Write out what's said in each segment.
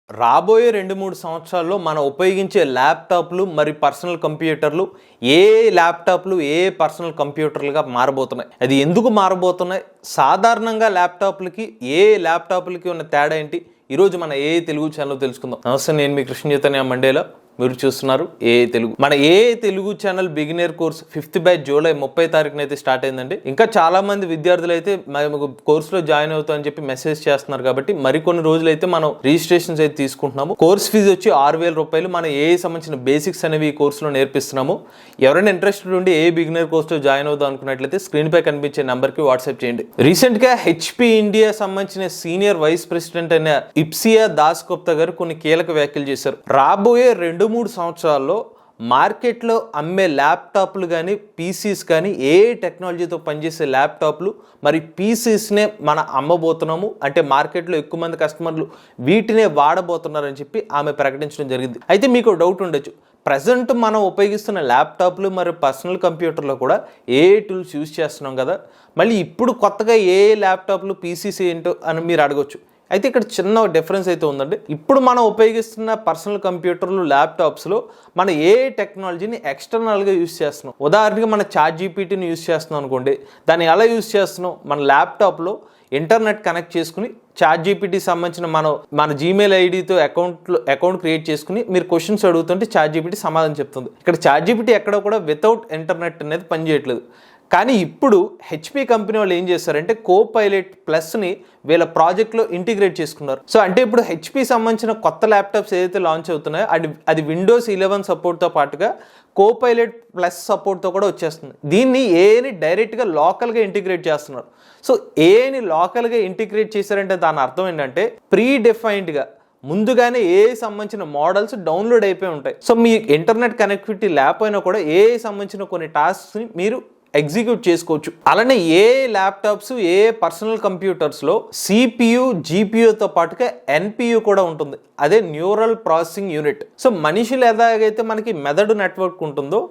రాబోయే 2-3 సంవత్సరాల్లో మనం ఉపయోగించే ల్యాప్టాప్లు మరి పర్సనల్ కంప్యూటర్లు ఏ ల్యాప్టాప్లు ఏ పర్సనల్ కంప్యూటర్లుగా మారబోతున్నాయి. అది ఎందుకు మారబోతున్నాయి, సాధారణంగా ల్యాప్టాప్లకి ఏ ల్యాప్టాప్లకి ఉన్న తేడా ఏంటి, ఈరోజు మన ఏ తెలుగు ఛానల్ తెలుసుకుందాం. నమస్తే, నేను మీ కృష్ణ చైతన్య మండేలా. మీరు చూస్తున్నారు ఏ తెలుగు. మన A Telugu channel beginner course 5th batch July 30 తారీఖున అయితే స్టార్ట్ అయిందండి. ఇంకా చాలా మంది విద్యార్థులు అయితే కోర్సులో జాయిన్ అవుతామని చెప్పి మెసేజ్ చేస్తున్నారు కాబట్టి మరికొన్ని రోజులు అయితే మనం రిజిస్ట్రేషన్స్ అయితే తీసుకుంటున్నాము. కోర్స్ ఫీజు వచ్చి 6,000 రూపాయలు. మన ఏ సంబంధించిన బేసిక్స్ అనేవి ఈ కోర్సులో నేర్పిస్తున్నాము. ఎవరైనా ఇంట్రెస్టెడ్ ఉండి ఏ బిగినర్ కోర్సులో జాయిన్ అవుదాం అనుకున్నట్లయితే స్క్రీన్ పై కనిపించే నెంబర్కి వాట్సాప్ చేయండి. రీసెంట్ గా హెచ్పి ఇండియా సంబంధించిన సీనియర్ వైస్ ప్రెసిడెంట్ అయిన ఇప్సియా దాస్ గుప్తా గారు కొన్ని కీలక వ్యాఖ్యలు చేశారు. రాబోయే 2-3 సంవత్సరాల్లో మార్కెట్లో అమ్మే ల్యాప్టాప్లు కానీ పీసీస్ కానీ ఏ టెక్నాలజీతో పనిచేసే ల్యాప్టాప్లు మరి పీసీస్నే మనం అమ్మబోతున్నాము. అంటే మార్కెట్లో ఎక్కువ మంది కస్టమర్లు వీటినే వాడబోతున్నారని చెప్పి ఆమె ప్రకటించడం జరిగింది. అయితే మీకు డౌట్ ఉండొచ్చు, ప్రజెంట్ మనం ఉపయోగిస్తున్న ల్యాప్టాప్లు మరియు పర్సనల్ కంప్యూటర్లో కూడా ఏ టూల్స్ యూజ్ చేస్తున్నాం కదా, మళ్ళీ ఇప్పుడు కొత్తగా ఏ ల్యాప్టాప్లు పీసీస్ ఏంటో అని మీరు అడగొచ్చు. అయితే ఇక్కడ చిన్న డిఫరెన్స్ అయితే ఉందండి. ఇప్పుడు మనం ఉపయోగిస్తున్న పర్సనల్ కంప్యూటర్లు ల్యాప్టాప్స్లో మన ఏ టెక్నాలజీని ఎక్స్టర్నల్గా యూజ్ చేస్తున్నాం. ఉదాహరణకి మన చాట్‌జీపీటీని యూజ్ చేస్తున్నాం అనుకోండి, దాన్ని ఎలా యూజ్ చేస్తున్నాం, మన ల్యాప్టాప్లో ఇంటర్నెట్ కనెక్ట్ చేసుకుని చాట్‌జీపీటీ సంబంధించిన మన జీమెయిల్ ఐడితో అకౌంట్ క్రియేట్ చేసుకుని మీరు క్వశ్చన్స్ అడుగుతుంటే చాట్‌జీపీటీ సమాధానం చెప్తుంది. ఇక్కడ చాట్‌జీపీటీ ఎక్కడ కూడా వితౌట్ ఇంటర్నెట్ అనేది పనిచేయట్లేదు. కానీ ఇప్పుడు హెచ్పి కంపెనీ వాళ్ళు ఏం చేస్తారంటే కోపైలట్ ప్లస్ని వీళ్ళ ప్రాజెక్ట్లో ఇంటిగ్రేట్ చేసుకున్నారు. సో అంటే ఇప్పుడు హెచ్పి సంబంధించిన కొత్త ల్యాప్టాప్స్ ఏదైతే లాంచ్ అవుతున్నాయో అది విండోస్ 11 సపోర్ట్తో పాటుగా కోపైలట్ ప్లస్ సపోర్ట్తో కూడా వచ్చేస్తుంది. దీన్ని ఏని డైరెక్ట్గా లోకల్గా ఇంటిగ్రేట్ చేస్తున్నారు. సో ఏని లోకల్గా ఇంటిగ్రేట్ చేశారంటే దాని అర్థం ఏంటంటే ప్రీ డిఫైన్డ్గా ముందుగానే ఏ సంబంధించిన మోడల్స్ డౌన్లోడ్ అయిపోయి ఉంటాయి. సో మీ ఇంటర్నెట్ కనెక్టివిటీ లేకపోయినా కూడా ఏ సంబంధించిన కొన్ని టాస్క్స్ని మీరు ఎగ్జిక్యూట్ చేసుకోవచ్చు. అలానే ఏ ల్యాప్టాప్స్ ఏ పర్సనల్ కంప్యూటర్స్లో సిపియు జీపీయూతో పాటుగా ఎన్పియు కూడా ఉంటుంది. అదే న్యూరల్ ప్రాసెసింగ్ యూనిట్. సో మనిషిలు ఎలాగైతే మనకి మెదడు నెట్వర్క్ ఉంటుందో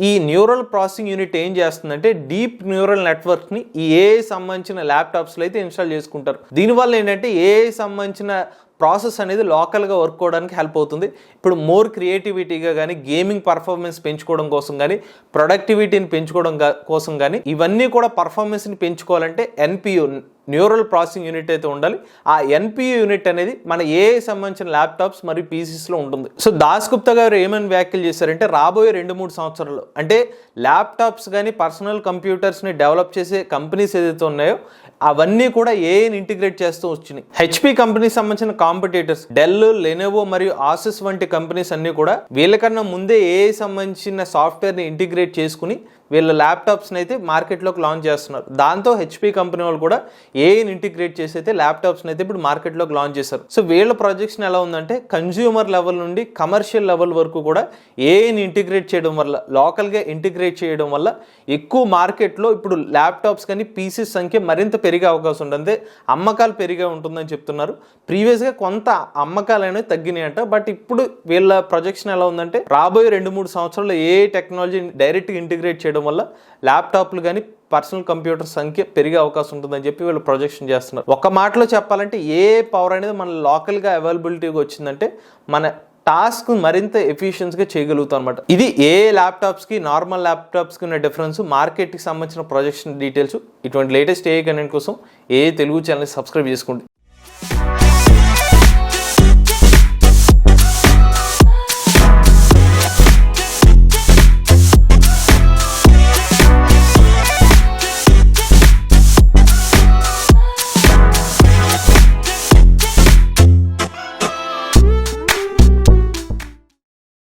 ఈ న్యూరల్ ప్రాసెసింగ్ యూనిట్ ఏం చేస్తుందంటే డీప్ న్యూరల్ నెట్వర్క్ని ఈ ఏ సంబంధించిన ల్యాప్టాప్స్లో అయితే ఇన్స్టాల్ చేసుకుంటారు. దీనివల్ల ఏంటంటే ఏ సంబంధించిన ప్రాసెస్ అనేది లోకల్గా వర్క్ అవడానికి హెల్ప్ అవుతుంది. ఇప్పుడు మోర్ క్రియేటివిటీగా కానీ గేమింగ్ పర్ఫార్మెన్స్ పెంచుకోవడం కోసం కానీ ప్రొడక్టివిటీని పెంచుకోవడం కోసం కానీ ఇవన్నీ కూడా పర్ఫార్మెన్స్ని పెంచుకోవాలంటే ఎన్పియు న్యూరల్ ప్రాసెసింగ్ యూనిట్ అయితే ఉండాలి. ఆ ఎన్పియు యూనిట్ అనేది మన ఏ సంబంధించిన ల్యాప్టాప్స్ మరియు పీసీస్లో ఉంటుంది. సో దాస్ గుప్తా గారు ఏమని వ్యాఖ్యలు చేశారంటే రాబోయే 2-3 సంవత్సరాలు అంటే ల్యాప్టాప్స్ కానీ పర్సనల్ కంప్యూటర్స్ని డెవలప్ చేసే కంపెనీస్ ఏదైతే ఉన్నాయో అవన్నీ కూడా ఏఐని ఇంటిగ్రేట్ చేస్తూ వచ్చినాయి. హెచ్పి కంపెనీకి సంబంధించిన కాంపిటీటర్స్ డెల్, లెనోవో మరియు ఆసస్ వంటి కంపెనీస్ అన్ని కూడా వీళ్ళకన్నా ముందే ఏఐ సంబంధించిన సాఫ్ట్వేర్ని ఇంటిగ్రేట్ చేసుకుని వీళ్ళ ల్యాప్టాప్స్ని అయితే మార్కెట్లోకి లాంచ్ చేస్తున్నారు. దాంతో హెచ్పి కంపెనీ వాళ్ళు కూడా ఏఐని ఇంటిగ్రేట్ చేసి అయితే ల్యాప్టాప్స్ని అయితే ఇప్పుడు మార్కెట్లోకి లాంచ్ చేశారు. సో వీళ్ళ ప్రొజెక్షన్ ఎలా ఉందంటే కన్జ్యూమర్ లెవెల్ నుండి కమర్షియల్ లెవెల్ వరకు కూడా ఏఐని ఇంటిగ్రేట్ చేయడం వల్ల, లోకల్గా ఇంటిగ్రేట్ చేయడం వల్ల ఎక్కువ మార్కెట్లో ఇప్పుడు ల్యాప్టాప్స్ కానీ పీసీస్ సంఖ్య మరింత పెరిగే అవకాశం ఉంటుంది. అమ్మకాలు పెరిగే ఉంటుందని చెప్తున్నారు. ప్రీవియస్గా కొంత అమ్మకాలు అనేవి తగ్గినాయంట. బట్ ఇప్పుడు వీళ్ళ ప్రొజెక్షన్ ఎలా ఉందంటే రాబోయే 2-3 సంవత్సరాల్లో ఏ టెక్నాలజీని డైరెక్ట్గా ఇంటిగ్రేట్ చేయడం వల్ల ల్యాప్టాప్లు కానీ పర్సనల్ కంప్యూటర్ సంఖ్య పెరిగే అవకాశం ఉంటుందని చెప్పి వీళ్ళు ప్రొజెక్షన్ చేస్తున్నారు. ఒక మాటలో చెప్పాలంటే ఏ పవర్ అనేది మన లోకల్గా అవైలబిలిటీగా వచ్చిందంటే మన టాస్క్ మరింత ఎఫిషియన్స్గా చేయగలుగుతాం అనమాట. ఇది ఏ ల్యాప్టాప్స్కి నార్మల్ ల్యాప్టాప్స్కి ఉన్న డిఫరెన్స్, మార్కెట్కి సంబంధించిన ప్రొజెక్షన్ డీటెయిల్స్. ఇటువంటి లేటెస్ట్ ఏ కంటెంట్ కోసం ఏ తెలుగు ఛానల్ని సబ్స్క్రైబ్ చేసుకోండి.